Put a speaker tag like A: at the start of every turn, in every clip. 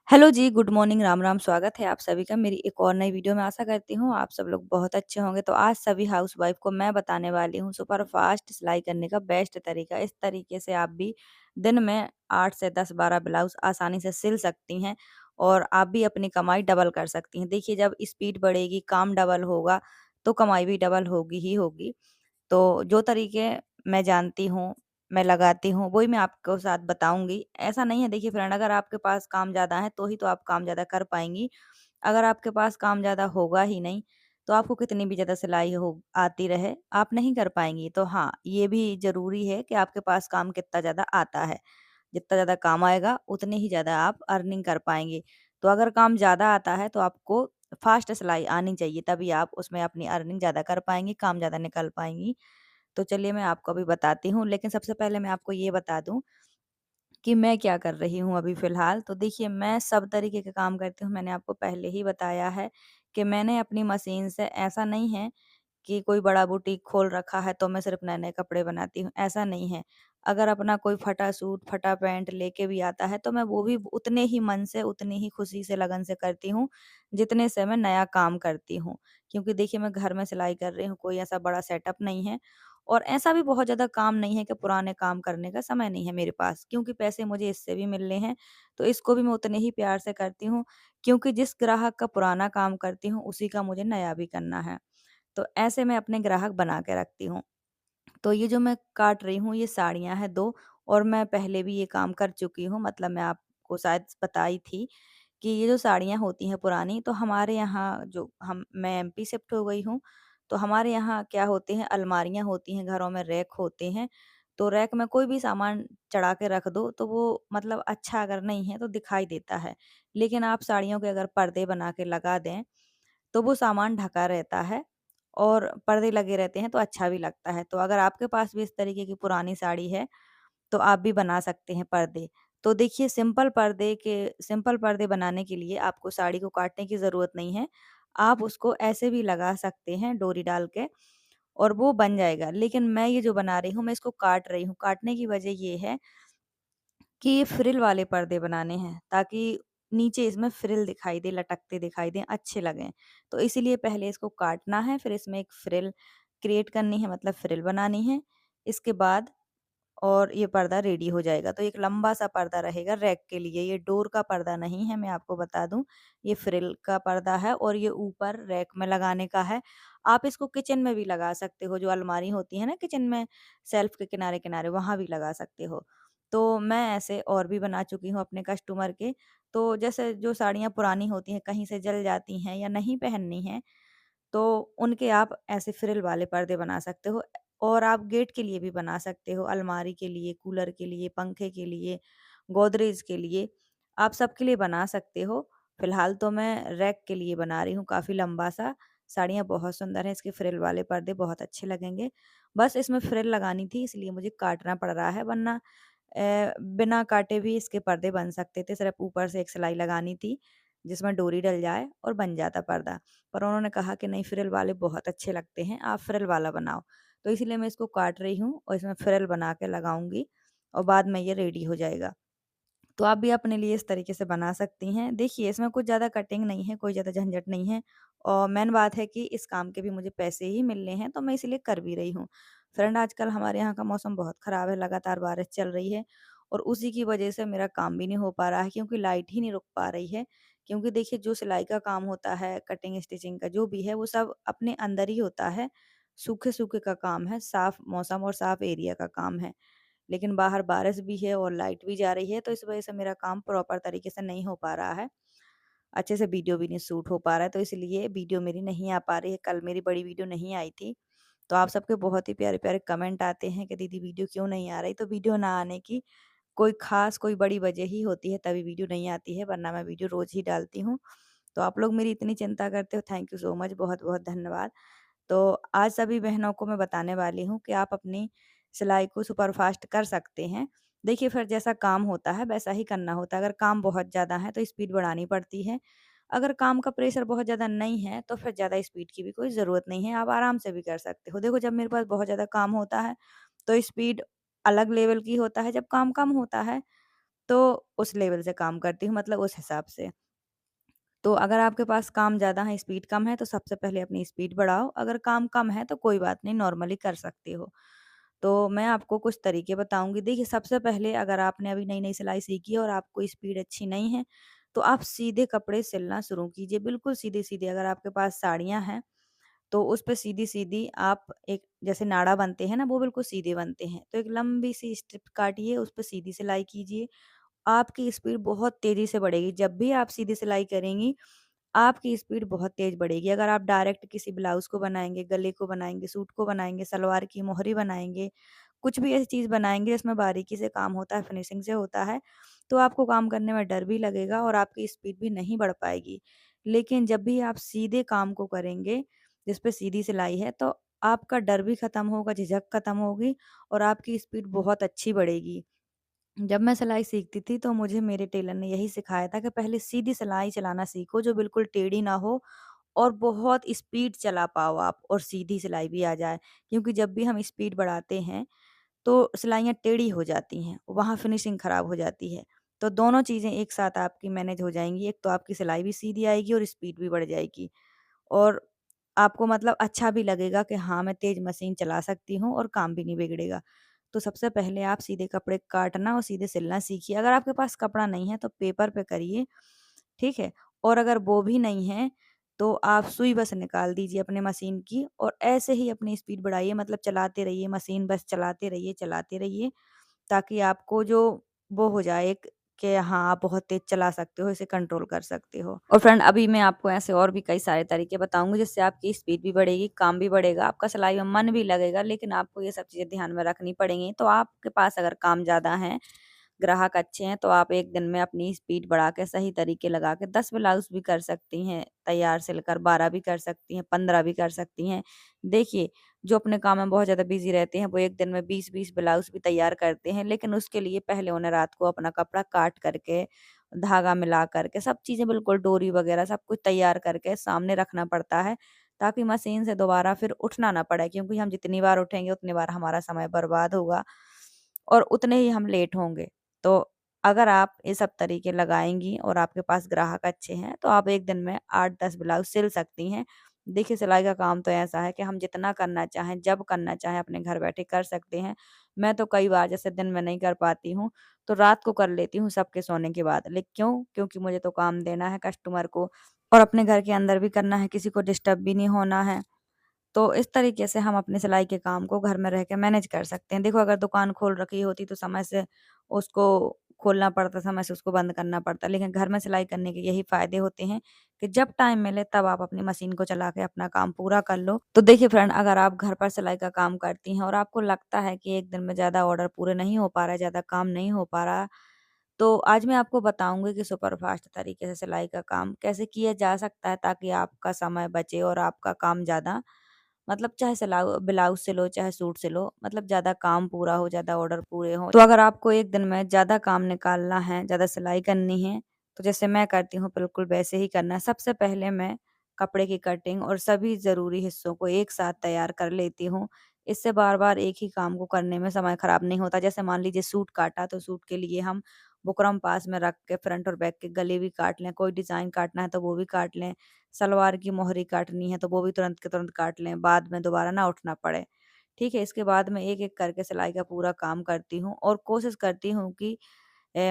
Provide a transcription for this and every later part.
A: Hello जी, good morning, Ram Ram. स्वागत है आप सभी का मेरी एक और नई वीडियो में। आशा करती हूँ आप सब लोग बहुत अच्छे होंगे। तो आज सभी हाउसवाइफ को मैं बताने वाली हूँ सुपर फास्ट सिलाई करने का बेस्ट तरीका। इस तरीके से आप भी दिन में 8 से 10-12 ब्लाउज आसानी से सिल सकती हैं और आप भी अपनी कमाई डबल कर सकती हैं। देखिए, जब स्पीड बढ़ेगी, काम डबल होगा, तो कमाई भी डबल होगी ही होगी। तो जो तरीके मैं जानती हूँ, मैं लगाती हूँ, वही मैं आपको साथ बताऊँगी। ऐसा नहीं है, देखिए फ्रेंड, अगर आपके पास काम ज़्यादा है, तो ही तो आप काम ज़्यादा कर पाएँगी। अगर आपके पास काम ज़्यादा होगा ही नहीं, तो आपको कितनी भी ज़्यादा सिलाई हो आती रहे, आप नहीं कर पाएँगी। तो हाँ, ये भी ज़रूरी है कि आपके पास काम कितना ज़्यादा आता है। जितना ज़्यादा काम आएगा, उतनी ही ज़्यादा आप अर्निंग कर पाएँगे। तो अगर काम ज़्यादा आता है, तो आपको फास्ट सिलाई आनी चाहिए, तभी आप उसमें अपनी अर्निंग ज़्यादा कर पाएँगी, काम ज़्यादा निकाल पाएँगी। तो चलिए मैं आपको अभी बताती हूँ, लेकिन सबसे पहले मैं आपको ये बता दूँ कि मैं क्या कर रही हूँ अभी फ़िलहाल। तो देखिए, मैं सब तरीके के काम करती हूँ, मैंने आपको पहले ही बताया है कि मैंने अपनी मशीन से, ऐसा नहीं है कि कोई बड़ा बुटीक खोल रखा है तो मैं सिर्फ़ नए-नए कपड़े बनाती हूँ, ऐसा नहीं है। अगर अपना कोई फटा सूट, फटा पैंट लेके भी आता है, तो मैं वो भी उतने ही मन से, उतनी ही खुशी से, लगन से करती हूँ, जितने से मैं नया काम करती हूँ। क्योंकि देखिए, मैं घर में सिलाई कर रही हूँ, कोई ऐसा बड़ा सेटअप नहीं है और ऐसा भी बहुत ज़्यादा काम नहीं है कि पुराने काम करने का समय नहीं है मेरे पास, क्योंकि पैसे मुझे इससे भी मिलने हैं, तो इसको भी मैं उतने ही प्यार से करती हूँ, क्योंकि जिस ग्राहक का पुराना काम करती हूँ, उसी का मुझे नया भी करना है। तो ऐसे मैं अपने ग्राहक बना के रखती हूँ। तो ये जो मैं काट रही हूँ, ये साड़ियाँ हैं 2, और मैं पहले भी ये काम कर चुकी हूँ। मतलब मैं आपको शायद बताई थी कि ये जो साड़ियाँ होती हैं पुरानी, तो हमारे यहाँ जो हम मैं एमपी शिफ्ट हो गई हूँ, तो हमारे यहाँ क्या होते हैं, अलमारियाँ होती हैं, घरों में रैक होते हैं। तो रैक में कोई भी सामान चढ़ा के रख दो, तो वो मतलब अच्छा अगर नहीं है तो दिखाई देता है। लेकिन आप साड़ियों के अगर पर्दे बना के लगा दें, तो वो सामान ढका रहता है और पर्दे लगे रहते हैं, तो अच्छा भी लगता है। तो अगर आपके पास भी इस तरीके की पुरानी साड़ी है, तो आप भी बना सकते हैं पर्दे। तो देखिए, सिंपल पर्दे बनाने के लिए आपको साड़ी को काटने की ज़रूरत नहीं है। आप उसको ऐसे भी लगा सकते हैं डोरी डाल के, और वो बन जाएगा। लेकिन मैं ये जो बना रही हूँ, मैं इसको काट रही हूँ। काटने की वजह ये है कि ये फ्रिल वाले पर्दे बनाने हैं, ताकि नीचे इसमें फ्रिल दिखाई दे, लटकते दिखाई दें, अच्छे लगें। तो इसीलिए पहले इसको काटना है, फिर इसमें एक फ्रिल क्रिएट करनी है, मतलब फ्रिल बनानी है। इसके बाद और ये पर्दा रेडी हो जाएगा। तो एक लंबा-सा पर्दा रहेगा रैक के लिए, ये डोर का पर्दा नहीं है, मैं आपको बता दूँ। ये फ्रिल का पर्दा है और ये ऊपर रैक में लगाने का है। आप इसको किचन में भी लगा सकते हो, जो अलमारी होती है ना किचन में, शेल्फ के किनारे-किनारे, वहाँ भी लगा सकते हो। तो मैं ऐसे और भी बना चुकी हूँ अपने कस्टमर के। तो जैसे जो साड़ियाँ पुरानी होती हैं, कहीं से जल जाती हैं या नहीं पहननी हैं, तो उनके आप ऐसे फ्रिल वाले पर्दे बना सकते हो। और आप गेट के लिए भी बना सकते हो, अलमारी के लिए, कूलर के लिए, पंखे के लिए, गोदरेज के लिए, आप सबके लिए बना सकते हो। फिलहाल तो मैं रैक के लिए बना रही हूँ काफ़ी लंबा-सा। साड़ियाँ बहुत सुंदर हैं, इसके फ्रिल वाले पर्दे बहुत अच्छे लगेंगे। बस इसमें फ्रिल लगानी थी, इसलिए मुझे काटना पड़ रहा है, वरना बिना काटे भी इसके पर्दे बन सकते थे, सिर्फ़ ऊपर से एक सिलाई लगानी थी, जिसमें डोरी डल जाए और बन जाता पर्दा। पर उन्होंने कहा कि नहीं, फ्रिल वाले बहुत अच्छे लगते हैं, आप फ्रिल वाला बनाओ। तो इसीलिए मैं इसको काट रही हूँ और इसमें फ्रिल बना के लगाऊँगी और बाद में ये रेडी हो जाएगा। तो आप भी अपने लिए इस तरीके से बना सकती हैं। देखिए, इसमें कुछ ज़्यादा कटिंग नहीं है, कोई ज़्यादा झंझट नहीं है, और मेन बात है कि इस काम के भी मुझे पैसे ही मिलने हैं, तो मैं इसीलिए कर भी रही हूँ। फ्रेंड, आजकल हमारे यहाँ का मौसम बहुत ख़राब है, लगातार बारिश चल रही है और उसी की वजह से मेरा काम भी नहीं हो पा रहा है, क्योंकि लाइट ही नहीं रुक पा रही है। क्योंकि देखिए, जो सिलाई का काम होता है, कटिंग स्टिचिंग का जो भी है, वो सब अपने अंदर ही होता है। सूखे-सूखे का काम है, साफ़ मौसम और साफ़ एरिया का काम है। लेकिन बाहर बारिश भी है और लाइट भी जा रही है, तो इस वजह से मेरा काम प्रॉपर तरीके से नहीं हो पा रहा है। अच्छे से वीडियो भी नहीं शूट हो पा रहा है, तो इसलिए वीडियो मेरी नहीं आ पा रही है। कल मेरी बड़ी वीडियो नहीं आई थी, तो आप सबके बहुत ही प्यारे-प्यारे कमेंट आते हैं कि दीदी वीडियो क्यों नहीं आ रही? तो वीडियो ना आने की कोई ख़ास, कोई बड़ी वजह ही होती है, तभी वीडियो नहीं आती है, वरना मैं वीडियो रोज़ ही डालती हूँ। तो आप लोग मेरी इतनी चिंता करते हो, थैंक यू सो मच, बहुत-बहुत धन्यवाद। तो आज सभी बहनों को मैं बताने वाली हूँ कि आप अपनी सिलाई को सुपरफ़ास्ट कर सकते हैं। देखिए, फिर जैसा काम होता है वैसा ही करना होता है। अगर काम बहुत ज़्यादा है तो स्पीड बढ़ानी पड़ती है। अगर काम का प्रेशर बहुत ज़्यादा नहीं है तो फिर ज़्यादा स्पीड की भी कोई ज़रूरत नहीं है, आप आराम से भी कर सकते हो। देखो, जब मेरे पास बहुत ज़्यादा काम होता है तो स्पीड अलग लेवल की होता है, जब काम कम होता है तो उस लेवल से काम करती हूँ, मतलब उस हिसाब से। तो अगर आपके पास काम ज़्यादा है, स्पीड कम है, तो सबसे पहले अपनी स्पीड बढ़ाओ, अगर काम कम है तो कोई बात नहीं, नॉर्मली कर सकते हो। तो मैं आपको कुछ तरीके बताऊँगी। देखिए, सबसे पहले अगर आपने अभी नई-नई सिलाई सीखी है और आपको स्पीड अच्छी नहीं है, तो आप सीधे कपड़े सिलना शुरू कीजिए, बिल्कुल सीधे-सीधे। अगर आपके पास साड़ियाँ हैं, तो उस पे सीधी-सीधी आप एक जैसे नाड़ा बनते हैं ना, वो बिल्कुल सीधे बनते हैं। तो एक लंबी-सी स्ट्रिप काटिए, उस पे सीधी सिलाई कीजिए। आपकी स्पीड बहुत तेज़ी से बढ़ेगी। जब भी आप सीधी सिलाई करेंगी, आपकी स्पीड बहुत तेज़ बढ़ेगी। अगर आप डायरेक्ट किसी ब्लाउज़ को बनाएँगे, गले को बनाएँगे, सूट को बनाएँगे, सलवार की मोहरी बनाएँगे, कुछ भी ऐसी चीज़ बनाएँगे जिसमें बारीकी से काम होता है, फिनिशिंग से होता है, तो आपको काम करने में डर भी लगेगा और आपकी स्पीड भी नहीं बढ़ पाएगी। लेकिन जब भी आप सीधे काम को करेंगे, जिस पे सीधी सिलाई है, तो आपका डर भी खत्म होगा, झिझक खत्म होगी और आपकी स्पीड बहुत अच्छी बढ़ेगी। जब मैं सिलाई सीखती थी तो मुझे मेरे टेलर ने यही सिखाया था कि पहले सीधी सिलाई चलाना सीखो जो बिल्कुल टेढ़ी ना हो और बहुत स्पीड चला पाओ आप और सीधी सिलाई भी आ जाए। क्योंकि जब भी हम स्पीड बढ़ाते हैं तो सिलाइयाँ टेढ़ी हो जाती हैं, वहाँ फिनिशिंग खराब हो जाती है। तो दोनों चीज़ें एक साथ आपकी मैनेज हो जाएँगी, एक तो आपकी सिलाई भी सीधी आएगी और स्पीड भी बढ़ जाएगी। और आपको मतलब अच्छा भी लगेगा कि हाँ, मैं तेज़ मशीन चला सकती हूँ और काम भी नहीं बिगड़ेगा। तो सबसे पहले आप सीधे कपड़े काटना और सीधे सिलना सीखिए। अगर आपके पास कपड़ा नहीं है तो पेपर पे करिए, ठीक है? और अगर वो भी नहीं है तो आप सुई बस निकाल दीजिए अपने मशीन की और ऐसे ही अपनी स्पीड बढ़ाइए, मतलब चलाते रहिए मशीन, बस चलाते रहिए ताकि आपको जो वो हो जाए एक कि हाँ, आप बहुत तेज़ चला सकते हो, इसे कंट्रोल कर सकते हो। और फ्रेंड, अभी मैं आपको ऐसे और भी कई सारे तरीके बताऊँगी जिससे आपकी स्पीड भी बढ़ेगी, काम भी बढ़ेगा, आपका सिलाई में मन भी लगेगा, लेकिन आपको ये सब चीज़ें ध्यान में रखनी पड़ेंगी। तो आपके पास अगर काम ज़्यादा है, ग्राहक अच्छे हैं, तो आप 1 दिन में अपनी स्पीड बढ़ा के सही तरीके लगा के 10 ब्लाउज़ भी कर सकती हैं तैयार सिलकर, 12 भी कर सकती हैं, 15 भी कर सकती हैं। देखिए, जो अपने काम में बहुत ज़्यादा बिज़ी रहते हैं, वो 1 दिन में 20-20 ब्लाउज़ भी तैयार करते हैं, लेकिन उसके लिए पहले उन्हें रात को अपना कपड़ा काट करके, धागा मिला करके, सब चीज़ें बिल्कुल डोरी वगैरह सब कुछ तैयार करके सामने रखना पड़ता है, ताकि मशीन से दोबारा फिर उठना ना पड़े क्योंकि हम जितनी बार उठेंगे, उतनी बार हमारा समय बर्बाद होगा और उतने ही हम लेट होंगे। तो अगर आप ये सब तरीके लगाएँगी और आपके पास ग्राहक अच्छे हैं, तो आप 1 दिन में 8-10 ब्लाउज़ सिल सकती हैं। देखिए, सिलाई का काम तो ऐसा है कि हम जितना करना चाहें, जब करना चाहें, अपने घर बैठे कर सकते हैं। मैं तो कई बार जैसे दिन में नहीं कर पाती हूँ, तो रात को कर लेती हूँ सबके सोने के बाद। क्यों? क्योंकि मुझे तो काम देना है कस्टमर को और अपने घर के अंदर भी करना है, किसी को डिस्टर्ब भी नहीं होना है। तो इस तरीके से हम अपने सिलाई के काम को घर में रह के मैनेज कर सकते हैं। देखो, अगर दुकान खोल रखी होती तो समय से उसको खोलना पड़ता, समय से उसको बंद करना पड़ता। लेकिन घर में सिलाई करने के यही फ़ायदे होते हैं कि जब टाइम मिले तब आप अपनी मशीन को चला के अपना काम पूरा कर लो। तो देखिए फ्रेंड, अगर आप घर पर सिलाई का काम करती हैं और आपको लगता है कि 1 दिन में ज़्यादा ऑर्डर पूरे नहीं हो पा रहा है, ज़्यादा काम नहीं हो पा रहा, तो आज मैं आपको बताऊँगी कि सुपर फ़ास्ट तरीके से सिलाई का काम कैसे किया जा सकता है ताकि आपका समय बचे और आपका काम ज़्यादा, मतलब चाहे सिलाओ ब्लाउज़ सिलो, चाहे सूट सिलो, मतलब ज़्यादा काम पूरा हो, ज़्यादा ऑर्डर पूरे हों। तो अगर आपको 1 दिन में ज़्यादा काम निकालना है, ज़्यादा सिलाई करनी है, तो जैसे मैं करती हूँ बिल्कुल वैसे ही करना है। सबसे पहले मैं कपड़े की कटिंग और सभी ज़रूरी हिस्सों को एक साथ तैयार कर लेती हूँ। इससे बार-बार एक ही काम को करने में समय खराब नहीं होता। जैसे मान लीजिए सूट काटा, तो सूट के लिए हम बुकरम पास में रख के फ्रंट और बैक के गले भी काट लें, कोई डिज़ाइन काटना है तो वो भी काट लें, सलवार की मोहरी काटनी है तो वो भी तुरंत के तुरंत काट लें, बाद में दोबारा ना उठना पड़े। ठीक है? इसके बाद मैं एक-एक करके सिलाई का पूरा काम करती हूँ और कोशिश करती हूँ कि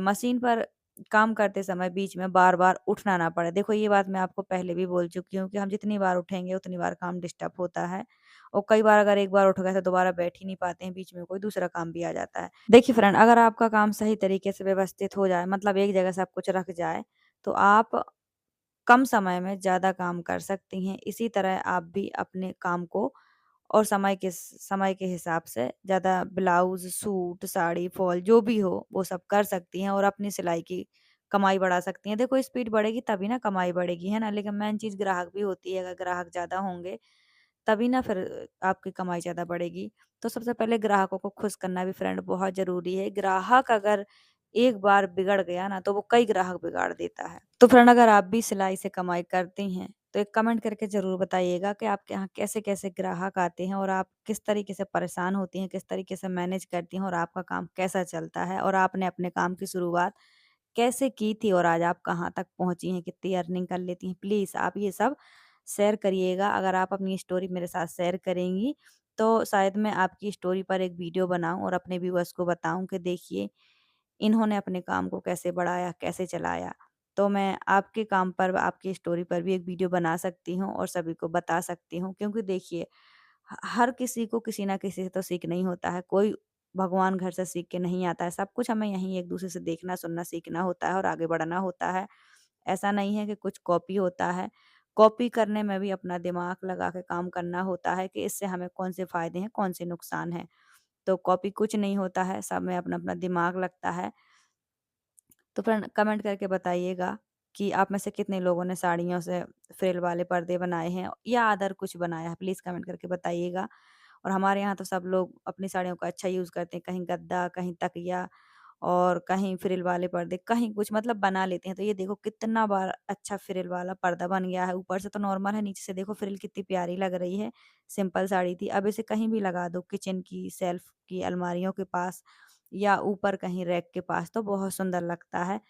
A: मशीन पर काम करते समय बीच में बार-बार उठना ना पड़े। देखो, ये बात मैं आपको पहले भी बोल चुकी हूँ कि हम जितनी बार उठेंगे उतनी बार काम डिस्टर्ब होता है और कई बार अगर एक बार उठ गए तो दोबारा बैठ ही नहीं पाते हैं, बीच में कोई दूसरा काम भी आ जाता है। देखिए फ्रेंड, अगर आपका काम सही तरीके से व्यवस्थित हो जाए, मतलब एक जगह सब कुछ रख जाए, तो आप कम समय में ज़्यादा काम कर सकती हैं। इसी तरह आप भी अपने काम को और समय के हिसाब से ज़्यादा ब्लाउज़, सूट, साड़ी, फॉल जो भी हो वो सब कर सकती हैं और अपनी सिलाई की कमाई बढ़ा सकती हैं। देखो, स्पीड बढ़ेगी तभी ना कमाई बढ़ेगी, है ना? लेकिन मेन चीज़ ग्राहक भी होती है, अगर ग्राहक ज़्यादा होंगे तभी ना फिर आपकी कमाई ज़्यादा बढ़ेगी। तो सबसे पहले ग्राहकों को खुश करना भी फ्रेंड बहुत ज़रूरी है। ग्राहक अगर एक बार बिगड़ गया ना तो वो कई ग्राहक बिगाड़ देता है। तो फ्रेंड, अगर आप भी सिलाई से कमाई करती हैं तो एक कमेंट करके ज़रूर बताइएगा कि आपके यहाँ कैसे-कैसे ग्राहक आते हैं और आप किस तरीके से परेशान होती हैं, किस तरीके से मैनेज करती हैं और आपका काम कैसा चलता है और आपने अपने काम की शुरुआत कैसे की थी और आज आप कहाँ तक पहुँची हैं, कितनी अर्निंग कर लेती हैं। प्लीज़ आप ये सब शेयर करिएगा। अगर आप अपनी स्टोरी मेरे साथ शेयर करेंगी, तो शायद मैं आपकी स्टोरी पर एक वीडियो बनाऊँ और अपने व्यूअर्स को बताऊँ कि देखिए, इन्होंने अपने काम को कैसे बढ़ाया, कैसे चलाया। तो मैं आपके काम पर, आपकी स्टोरी पर भी एक वीडियो बना सकती हूँ और सभी को बता सकती हूँ, क्योंकि देखिए हर किसी को किसी न किसी से तो सीख नहीं होता है। कोई भगवान घर से सीख के नहीं आता है। सब कुछ हमें यहीं एक-दूसरे से देखना, सुनना, सीखना होता है और आगे बढ़ना होता है। ऐसा नहीं है कि कुछ कॉपी होता है। कॉपी करने में भी अपना दिमाग लगा के काम करना होता है कि इससे हमें कौन से फ़ायदे हैं, कौन से नुकसान हैं। तो कॉपी कुछ नहीं होता है, सब में अपना-अपना दिमाग लगता है। तो फ्रेंड कमेंट करके बताइएगा कि आप में से कितने लोगों ने साड़ियों से फ्रिल वाले पर्दे बनाए हैं या अदर कुछ बनाया है, प्लीज़ कमेंट करके बताइएगा। और हमारे यहाँ तो सब लोग अपनी साड़ियों का अच्छा यूज़ करते हैं, कहीं गद्दा, कहीं तकिया और कहीं फ्रिल वाले पर्दे, कहीं कुछ मतलब बना लेते हैं। तो ये देखो कितना बार अच्छा फ्रिल वाला पर्दा बन गया है, ऊपर से तो नॉर्मल है, नीचे से देखो फ्रिल कितनी प्यारी लग रही है। सिंपल साड़ी थी, अब इसे कहीं भी लगा दो, किचन की शेल्फ की अलमारियों के पास या ऊपर कहीं रैक के पास, तो बहुत सुंदर लगता है।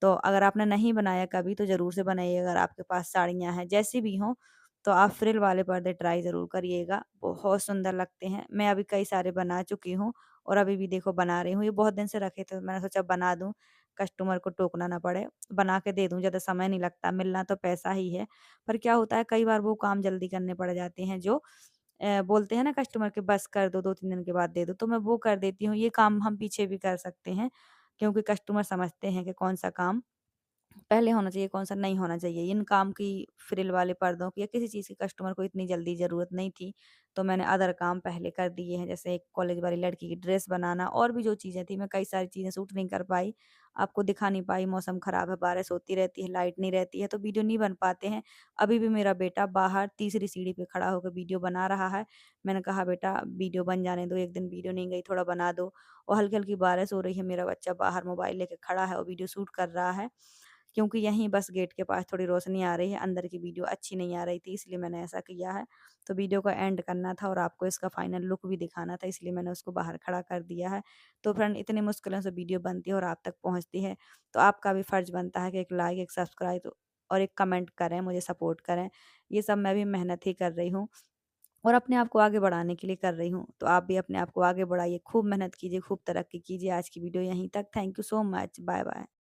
A: तो अगर आपने नहीं बनाया कभी तो ज़रूर से बनाइए, अगर आपके पास साड़ियाँ हैं, जैसी भी हों, तो आप फ्रिल वाले पर्दे ट्राई ज़रूर करिएगा, बहुत सुंदर लगते हैं। मैं अभी कई सारे बना चुकी हूँ और अभी भी देखो बना रही हूँ। ये बहुत दिन से रखे थे, तो मैंने सोचा बना दूँ, कस्टमर को टोकना ना पड़े, बना के दे दूँ, ज़्यादा समय नहीं लगता, मिलना तो पैसा ही है। पर क्या होता है कई बार वो काम जल्दी करने पड़ जाते हैं जो बोलते हैं ना कस्टमर के बस कर दो, 2-3 दिन के बाद दे दो, तो मैं वो कर देती हूँ। ये काम हम पीछे भी कर सकते हैं, क्योंकि कस्टमर समझते हैं कि कौन-सा काम पहले होना चाहिए, कौन-सा नहीं होना चाहिए। इन काम की फ्रिल वाले पर्दों की या किसी चीज़ की कस्टमर को इतनी जल्दी ज़रूरत नहीं थी, तो मैंने अदर काम पहले कर दिए हैं। जैसे एक कॉलेज वाली लड़की की ड्रेस बनाना और भी जो चीज़ें थी, मैं कई सारी चीज़ें शूट नहीं कर पाई, आपको दिखा नहीं पाई। मौसम ख़राब है, बारिश होती रहती है, लाइट नहीं रहती है, तो वीडियो नहीं बन पाते हैं। अभी भी मेरा बेटा बाहर तीसरी सीढ़ी पे खड़ा होकर वीडियो बना रहा है। मैंने कहा, "बेटा वीडियो बन जाने दो, एक दिन वीडियो नहीं गई, थोड़ा बना दो।" और हल्की-हल्की बारिश हो रही है, मेरा बच्चा बाहर मोबाइल लेके खड़ा है और वीडियो शूट कर रहा है। क्योंकि यहीं बस गेट के पास थोड़ी रोशनी आ रही है, अंदर की वीडियो अच्छी नहीं आ रही थी, इसलिए मैंने ऐसा किया है। तो वीडियो को एंड करना था और आपको इसका फाइनल लुक भी दिखाना था, इसलिए मैंने उसको बाहर खड़ा कर दिया है। तो फ्रेंड इतनी मुश्किलों से वीडियो बनती है और आप तक पहुँचती है, तो आपका भी फ़र्ज़ बनता है कि एक लाइक, एक सब्सक्राइब और एक कमेंट करें, मुझे सपोर्ट करें। ये सब मैं भी मेहनत ही कर रही हूँ और अपने आप को आगे बढ़ाने के लिए कर रही हूँ। तो आप भी अपने आप को आगे बढ़ाइए, खूब मेहनत कीजिए, खूब तरक्की कीजिए। आज की वीडियो यहीं तक। Thank you so much. Bye bye.